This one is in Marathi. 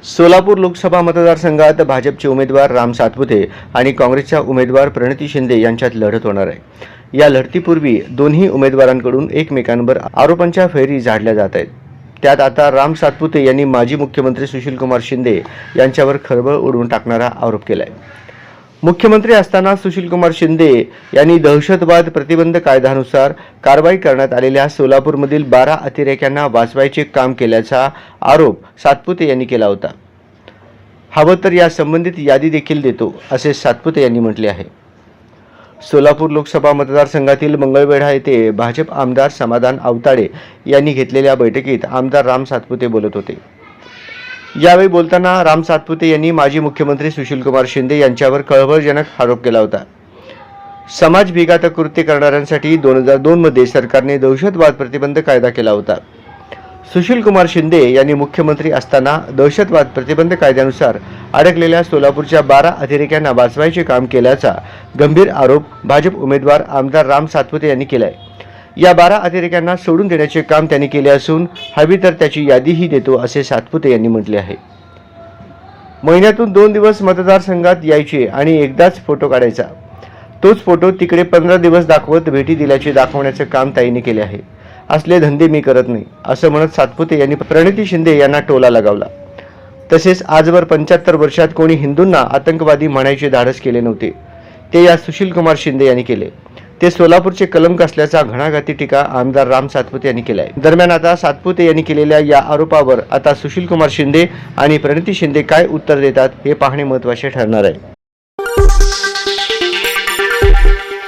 सोलापूर लोकसभा मतदारसंघात भाजपचे उमेदवार राम सातपुते आणि काँग्रेसच्या उमेदवार प्रणिती शिंदे यांच्यात लढत होणार आहे। या लढतीपूर्वी दोन्ही उमेदवारांकडून एकमेकांवर आरोपांच्या फैरी झाडल्या जात आहेत। त्यात आता राम सातपुते यांनी माजी मुख्यमंत्री सुशीलकुमार शिंदे यांच्यावर खळबळ उडवून टाकणारा आरोप केलाय। मुख्यमंत्री असताना सुशीलकुमार शिंदे यांनी दहशतवाद प्रतिबंध कायद्यानुसार कारवाई करण्यात आलेल्या सोलापूरमधील 12 अतिरेक्यांना वाचवायचे काम केल्याचा आरोप सातपुते यांनी केला होता। हवं तर या संबंधित यादी देखील देतो, असे सातपुते यांनी म्हटले आहे। सोलापूर लोकसभा मतदारसंघातील मंगळवेढा येथे भाजप आमदार समाधान आवताडे यांनी घेतलेल्या बैठकीत आमदार राम सातपुते बोलत होते। यावेळी बोलताना राम सातपुते यांनी माजी मुख्यमंत्री सुशीलकुमार शिंदे यांच्यावर खळबळजनक आरोप केला होता। समाज बिघात कृत्य करणाऱ्यांसाठी 2002 मध्ये सरकारने दहशतवाद प्रतिबंध कायदा केला होता। सुशीलकुमार शिंदे यांनी मुख्यमंत्री असताना दहशतवाद प्रतिबंध कायद्यानुसार अडकलेल्या सोलापूरच्या 12 अतिरेक्यांना वाचवायचे काम केल्याचा गंभीर आरोप भाजप उमेदवार आमदार राम सातपुते यांनी केलाय। या 12 अतिरेक्यांना सोडून देण्याचे काम त्यांनी केले असून हवी तर त्याची यादीही देतो, असे सातपुते यांनी म्हटले आहे। महिन्यातून 2 दिवस मतदारसंघात यायचे आणि एकदाच फोटो काढायचा, तोच फोटो तिकडे 15 दिवस दाखवत भेटी दिल्याचे दाखवण्याचे काम ताईने केले आहे। असले धंदे मी करत नाही, असं म्हणत सातपुते यांनी प्रणिती शिंदे यांना टोला लगावला। तसेच आजवर 75 वर्षात कोणी हिंदूंना आतंकवादी म्हणायचे धाडस केले नव्हते, ते या सुशीलकुमार शिंदे यांनी केले। ते सोलापूरचे कलंक असल्याचा घणाघाती टीका आमदार राम सातपुते यांनी केलाय। दरम्यान आता सातपुते यांनी केलेल्या या आरोपावर आता सुशीलकुमार शिंदे आणि प्रणिती शिंदे काय उत्तर देतात हे पाहणे महत्त्वाचे ठरणार आहे।